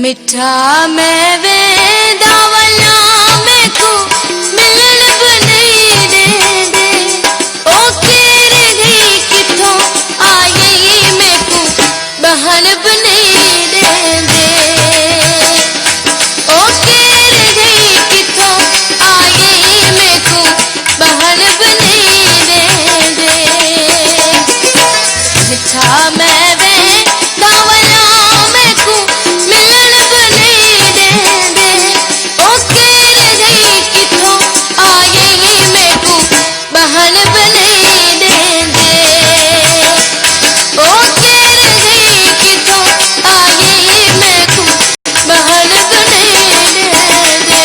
मिठा मैं वे दावला में को मिलन बनी दे ओ तेरे गई किथों आई मैं को बहन बनी दे ओ तेरे गई किथों आई मैं को बहन बनी दे मिठा मैं वे दावला में को मिलन बनी दे ओ तेरे गई किथों आई मैं को बहन बनी दे ओ तेरे गई किथों आई मैं को बहन बनी दे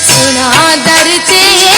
सुना दर से